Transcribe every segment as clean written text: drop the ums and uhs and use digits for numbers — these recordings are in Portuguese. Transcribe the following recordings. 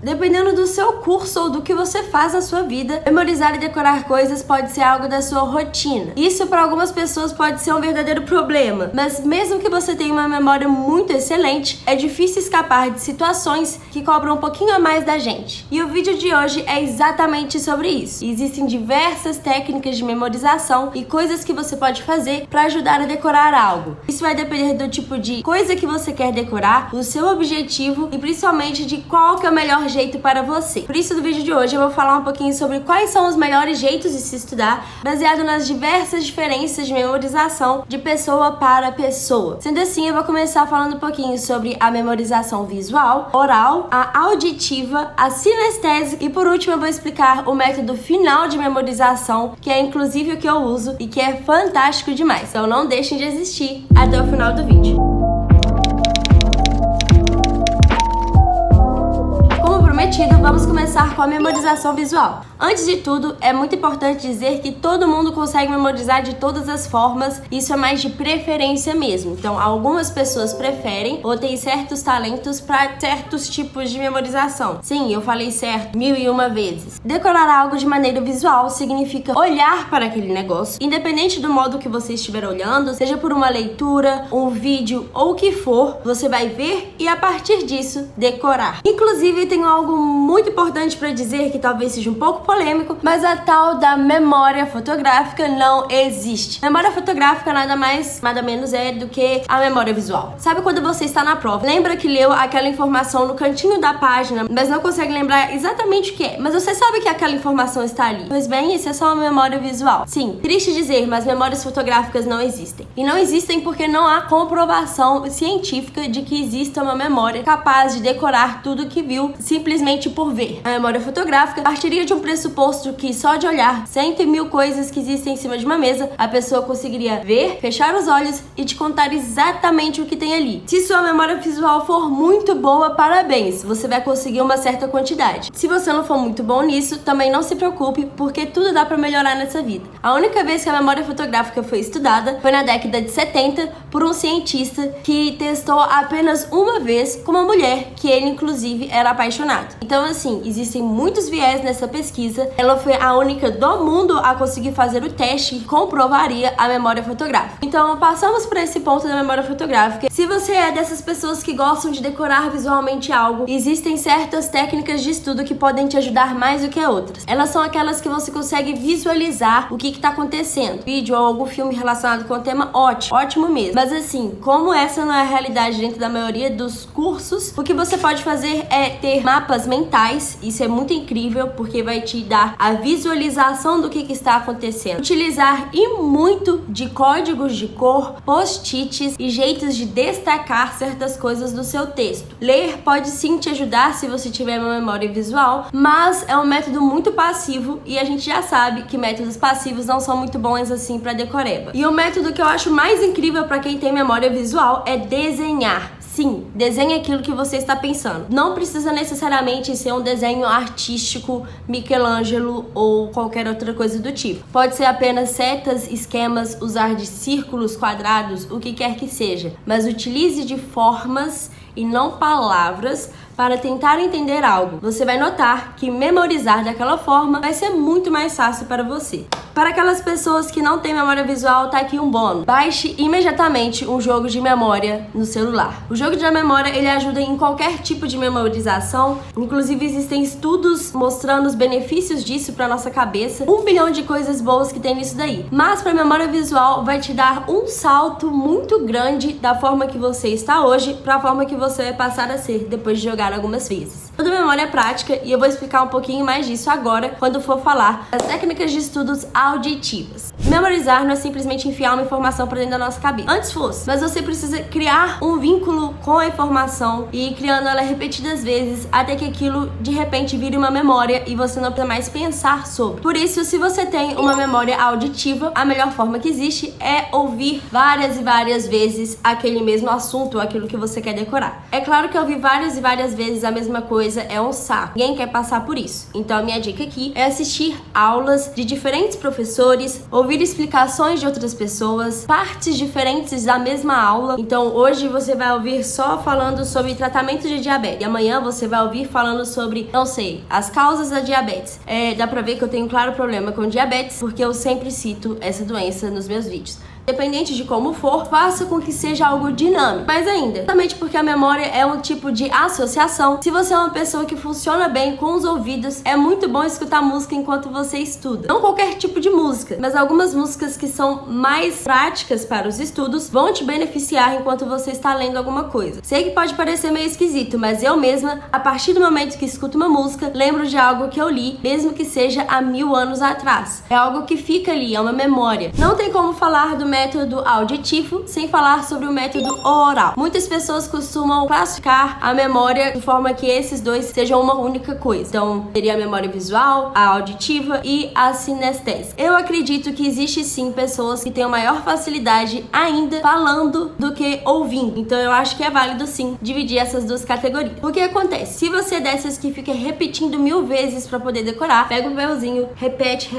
Dependendo do seu curso ou do que você faz na sua vida, memorizar e decorar coisas pode ser algo da sua rotina. Isso para algumas pessoas pode ser um verdadeiro problema, mas mesmo que você tenha uma memória muito excelente, é difícil escapar de situações que cobram um pouquinho a mais da gente. E o vídeo de hoje é exatamente sobre isso. Existem diversas técnicas de memorização e coisas que você pode fazer para ajudar a decorar algo. Isso vai depender do tipo de coisa que você quer decorar, do seu objetivo e principalmente de qual que é o melhor jeito para você. Por isso, no vídeo de hoje eu vou falar um pouquinho sobre quais são os melhores jeitos de se estudar, baseado nas diversas diferenças de memorização de pessoa para pessoa. Sendo assim, eu vou começar falando um pouquinho sobre a memorização visual, oral, a auditiva, a sinestésica e por último eu vou explicar o método final de memorização, que é inclusive o que eu uso e que é fantástico demais. Então não deixem de assistir até o final do vídeo. Vamos começar com a memorização visual. Antes de tudo, é muito importante dizer que todo mundo consegue memorizar de todas as formas, isso é mais de preferência mesmo. Então, algumas pessoas preferem ou têm certos talentos para certos tipos de memorização. Sim, eu falei certo 1001 vezes. Decorar algo de maneira visual significa olhar para aquele negócio, independente do modo que você estiver olhando, seja por uma leitura, um vídeo ou o que for, você vai ver e a partir disso, decorar. Inclusive, tem algo muito importante para dizer que talvez seja um pouco polêmico, mas a tal da memória fotográfica não existe. Memória fotográfica nada mais, nada menos é do que a memória visual. Sabe quando você está na prova, lembra que leu aquela informação no cantinho da página, mas não consegue lembrar exatamente o que é, mas você sabe que aquela informação está ali? Pois bem, isso é só uma memória visual. Sim, triste dizer, mas memórias fotográficas não existem. E não existem porque não há comprovação científica de que exista uma memória capaz de decorar tudo que viu simplesmente por ver. A memória fotográfica partiria de um pressuposto que só de olhar 100.000 coisas que existem em cima de uma mesa, a pessoa conseguiria ver, fechar os olhos e te contar exatamente o que tem ali. Se sua memória visual for muito boa, parabéns, você vai conseguir uma certa quantidade. Se você não for muito bom nisso, também não se preocupe, porque tudo dá pra melhorar nessa vida. A única vez que a memória fotográfica foi estudada foi na década de 70 por um cientista que testou apenas uma vez com uma mulher que ele inclusive era apaixonado. Então assim, existem muitos viés nessa pesquisa. Ela foi a única do mundo a conseguir fazer o teste que comprovaria a memória fotográfica. Então, passamos por esse ponto da memória fotográfica. Se você é dessas pessoas que gostam de decorar visualmente algo, existem certas técnicas de estudo que podem te ajudar mais do que outras. Elas são aquelas que você consegue visualizar o que está acontecendo. Vídeo ou algum filme relacionado com o tema, ótimo, ótimo mesmo. Mas assim, como essa não é a realidade dentro da maioria dos cursos, o que você pode fazer é ter mapas mentais. Isso é muito incrível porque vai te dar a visualização do que está acontecendo. Utilizar e muito de códigos de cor, post-its e jeitos de destacar certas coisas do seu texto. Ler pode sim te ajudar se você tiver uma memória visual, mas é um método muito passivo e a gente já sabe que métodos passivos não são muito bons assim para decoreba. E o método que eu acho mais incrível para quem tem memória visual é desenhar. Sim, desenhe aquilo que você está pensando. Não precisa necessariamente ser um desenho artístico, Michelangelo ou qualquer outra coisa do tipo. Pode ser apenas setas, esquemas, usar de círculos, quadrados, o que quer que seja. Mas utilize de formas e não palavras para tentar entender algo. Você vai notar que memorizar daquela forma vai ser muito mais fácil para você. Para aquelas pessoas que não têm memória visual, tá aqui um bônus. Baixe imediatamente um jogo de memória no celular. O jogo de memória, ele ajuda em qualquer tipo de memorização. Inclusive, existem estudos mostrando os benefícios disso para nossa cabeça. 1 bilhão de coisas boas que tem nisso daí. Mas para memória visual, vai te dar um salto muito grande da forma que você está hoje para a forma que você vai passar a ser depois de jogar algumas vezes. Tudo memória é prática e eu vou explicar um pouquinho mais disso agora quando for falar das técnicas de estudos auditivas. Memorizar não é simplesmente enfiar uma informação para dentro da nossa cabeça. Antes fosse, mas você precisa criar um vínculo com a informação e ir criando ela repetidas vezes até que aquilo de repente vire uma memória e você não precisa mais pensar sobre. Por isso, se você tem uma memória auditiva, a melhor forma que existe é ouvir várias e várias vezes aquele mesmo assunto, aquilo que você quer decorar. É claro que ouvir várias e várias vezes a mesma coisa coisa é um saco. Ninguém quer passar por isso. Então a minha dica aqui é assistir aulas de diferentes professores, ouvir explicações de outras pessoas, partes diferentes da mesma aula. Então hoje você vai ouvir só falando sobre tratamento de diabetes. E amanhã você vai ouvir falando sobre, não sei, as causas da diabetes. Dá pra ver que eu tenho um claro problema com diabetes, porque eu sempre cito essa doença nos meus vídeos. Independente de como for, faça com que seja algo dinâmico. Mas ainda, justamente porque a memória é um tipo de associação, se você é uma pessoa que funciona bem com os ouvidos, é muito bom escutar música enquanto você estuda. Não qualquer tipo de música, mas algumas músicas que são mais práticas para os estudos vão te beneficiar enquanto você está lendo alguma coisa. Sei que pode parecer meio esquisito, mas eu mesma, a partir do momento que escuto uma música, lembro de algo que eu li, mesmo que seja há 1000 anos atrás. É algo que fica ali, é uma memória. Não tem como falar do método auditivo sem falar sobre o método oral. Muitas pessoas costumam classificar a memória de forma que esses dois sejam uma única coisa. Então, teria a memória visual, a auditiva e a sinestésica. Eu acredito que existe sim pessoas que têm maior facilidade ainda falando do que ouvindo. Então, eu acho que é válido sim dividir essas duas categorias. O que acontece? Se você é dessas que fica repetindo 1000 vezes para poder decorar, pega um papelzinho, repete.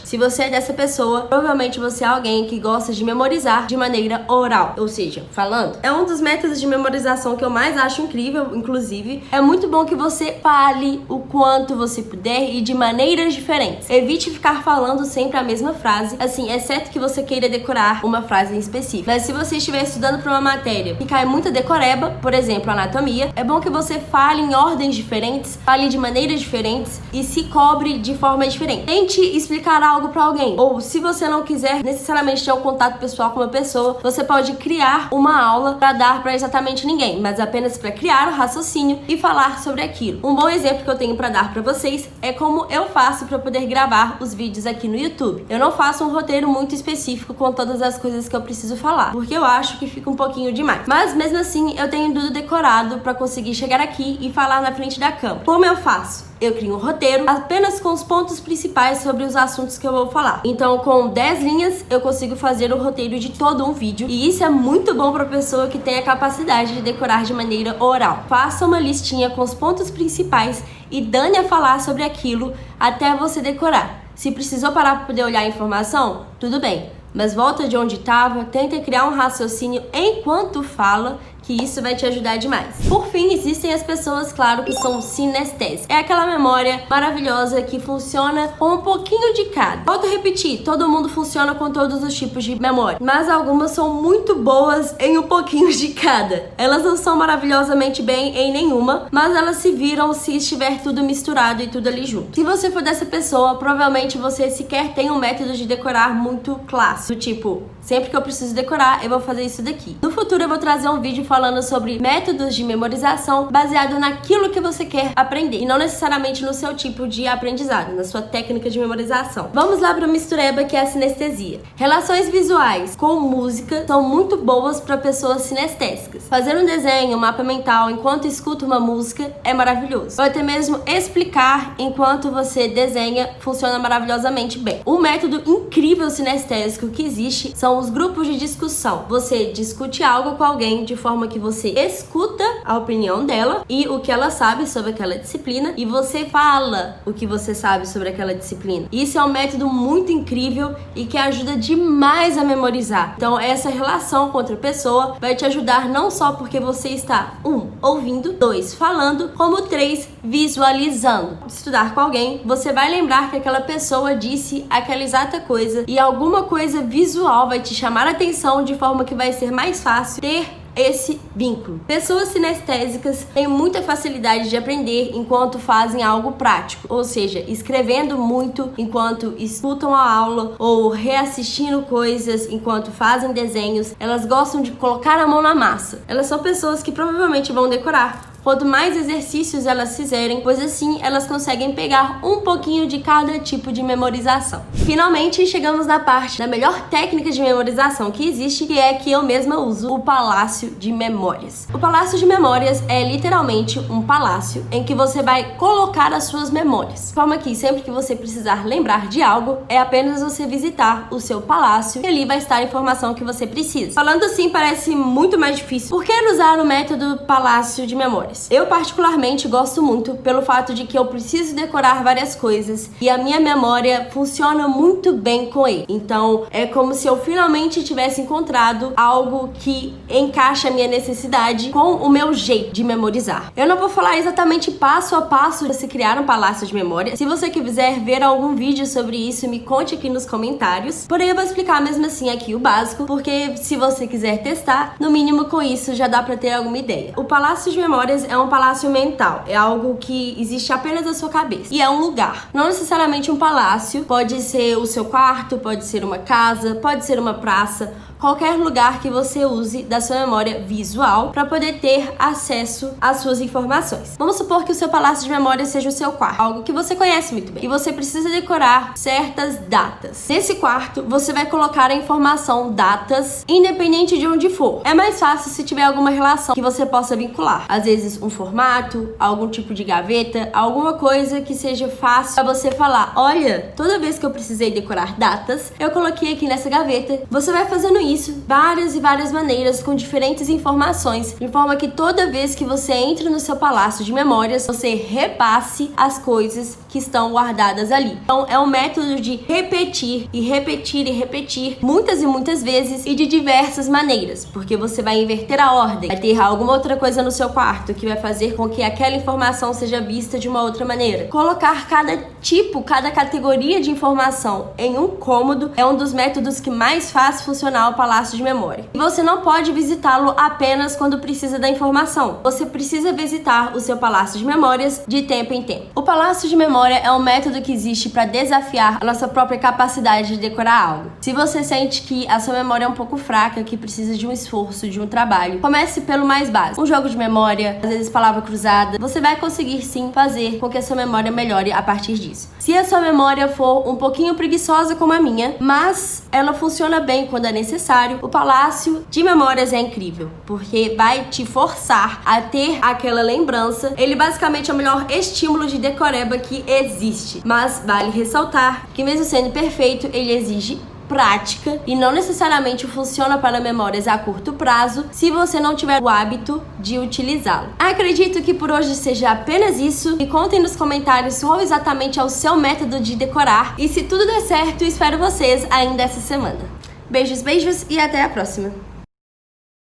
Se você é dessa pessoa, provavelmente você é alguém que gosta de memorizar de maneira oral, ou seja, falando. É um dos métodos de memorização que eu mais acho incrível, inclusive. É muito bom que você fale o quanto você puder e de maneiras diferentes. Evite ficar falando sempre a mesma frase, assim, exceto que você queira decorar uma frase em específico. Mas se você estiver estudando para uma matéria que cai muita decoreba, por exemplo, anatomia, é bom que você fale em ordens diferentes, fale de maneiras diferentes e se cobre de forma diferente. Tente explicar algo para alguém, ou se você não quiser necessariamente ter um contato pessoal com uma pessoa, você pode criar uma aula para dar para exatamente ninguém, mas apenas para criar o raciocínio e falar sobre aquilo. Um bom exemplo que eu tenho para dar para vocês é como eu faço para poder gravar os vídeos aqui no YouTube. Eu não faço um roteiro muito específico com todas as coisas que eu preciso falar, porque eu acho que fica um pouquinho demais. Mas mesmo assim, eu tenho tudo decorado para conseguir chegar aqui e falar na frente da câmera. Como eu faço? Eu crio um roteiro apenas com os pontos principais sobre os assuntos que eu vou falar. Então, com 10 linhas, eu consigo fazer o roteiro de todo um vídeo. E isso é muito bom para pessoa que tem a capacidade de decorar de maneira oral. Faça uma listinha com os pontos principais e dane a falar sobre aquilo até você decorar. Se precisou parar para poder olhar a informação, tudo bem. Mas volta de onde estava, tenta criar um raciocínio enquanto fala, que isso vai te ajudar demais. Por fim, existem as pessoas, claro, que são sinestésicas. É aquela memória maravilhosa que funciona com um pouquinho de cada. Volto a repetir, todo mundo funciona com todos os tipos de memória, mas algumas são muito boas em um pouquinho de cada. Elas não são maravilhosamente bem em nenhuma, mas elas se viram se estiver tudo misturado e tudo ali junto. Se você for dessa pessoa, provavelmente você sequer tem um método de decorar muito clássico, do tipo, sempre que eu preciso decorar, eu vou fazer isso daqui. No futuro eu vou trazer um vídeo falando sobre métodos de memorização baseado naquilo que você quer aprender e não necessariamente no seu tipo de aprendizado, na sua técnica de memorização. Vamos lá para a mistureba, que é a sinestesia. Relações visuais com música são muito boas para pessoas sinestésicas. Fazer um desenho, um mapa mental enquanto escuta uma música é maravilhoso. Ou até mesmo explicar enquanto você desenha funciona maravilhosamente bem. Um método incrível sinestésico que existe são os grupos de discussão. Você discute algo com alguém de forma que você escuta a opinião dela e o que ela sabe sobre aquela disciplina e você fala o que você sabe sobre aquela disciplina. Isso é um método muito incrível e que ajuda demais a memorizar. Então essa relação com outra pessoa vai te ajudar não só porque você está 1. Ouvindo, 2. Falando, como 3. Visualizando. Estudar com alguém, você vai lembrar que aquela pessoa disse aquela exata coisa e alguma coisa visual vai te chamar a atenção de forma que vai ser mais fácil ter esse vínculo. Pessoas sinestésicas têm muita facilidade de aprender enquanto fazem algo prático, ou seja, escrevendo muito enquanto escutam a aula ou reassistindo coisas enquanto fazem desenhos. Elas gostam de colocar a mão na massa. Elas são pessoas que provavelmente vão decorar quanto mais exercícios elas fizerem, pois assim elas conseguem pegar um pouquinho de cada tipo de memorização. Finalmente, chegamos na parte da melhor técnica de memorização que existe, que é que eu mesma uso, o Palácio de Memórias. O Palácio de Memórias é literalmente um palácio em que você vai colocar as suas memórias. De forma que sempre que você precisar lembrar de algo, é apenas você visitar o seu palácio e ali vai estar a informação que você precisa. Falando assim parece muito mais difícil. Por que usar o método Palácio de Memórias? memórias. Eu particularmente gosto muito pelo fato de que eu preciso decorar várias coisas e a minha memória funciona muito bem com ele. Então é como se eu finalmente tivesse encontrado algo que encaixa a minha necessidade com o meu jeito de memorizar. Eu não vou falar exatamente passo a passo para se criar um palácio de memória. Se você quiser ver algum vídeo sobre isso, me conte aqui nos comentários. Porém, eu vou explicar mesmo assim aqui o básico, porque se você quiser testar, no mínimo com isso já dá para ter alguma ideia. O palácio de memórias é um palácio mental, é algo que existe apenas na sua cabeça e é um lugar, não necessariamente um palácio. Pode ser o seu quarto, pode ser uma casa, pode ser uma praça, qualquer lugar que você use da sua memória visual para poder ter acesso às suas informações. Vamos supor que o seu palácio de memória seja o seu quarto, algo que você conhece muito bem, e você precisa decorar certas datas. Nesse quarto, você vai colocar a informação datas, independente de onde for. É mais fácil se tiver alguma relação que você possa vincular. Às vezes um formato, algum tipo de gaveta, alguma coisa que seja fácil para você falar: olha, toda vez que eu precisei decorar datas, eu coloquei aqui nessa gaveta. Você vai fazendo isso várias e várias maneiras, com diferentes informações, de forma que toda vez que você entra no seu palácio de memórias, você repasse as coisas que estão guardadas ali. Então é um método de repetir e repetir e repetir muitas e muitas vezes e de diversas maneiras, porque você vai inverter a ordem, vai ter alguma outra coisa no seu quarto que vai fazer com que aquela informação seja vista de uma outra maneira. Colocar cada tipo, cada categoria de informação em um cômodo é um dos métodos que mais faz funcionar o palácio de memória. E você não pode visitá-lo apenas quando precisa da informação. Você precisa visitar o seu palácio de memórias de tempo em tempo. O palácio de memória é um método que existe para desafiar a nossa própria capacidade de decorar algo. Se você sente que a sua memória é um pouco fraca, que precisa de um esforço, de um trabalho, comece pelo mais básico. Um jogo de memória, às vezes palavra cruzada, você vai conseguir sim fazer com que a sua memória melhore a partir disso. Se a sua memória for um pouquinho preguiçosa como a minha, mas ela funciona bem quando é necessário, o palácio de memórias é incrível, porque vai te forçar a ter aquela lembrança. Ele basicamente é o melhor estímulo de decoreba que existe, mas vale ressaltar que mesmo sendo perfeito, ele exige prática e não necessariamente funciona para memórias a curto prazo se você não tiver o hábito de utilizá-lo. Acredito que por hoje seja apenas isso. Me contem nos comentários qual exatamente é o seu método de decorar e se tudo der certo, espero vocês ainda essa semana. Beijos, beijos e até a próxima!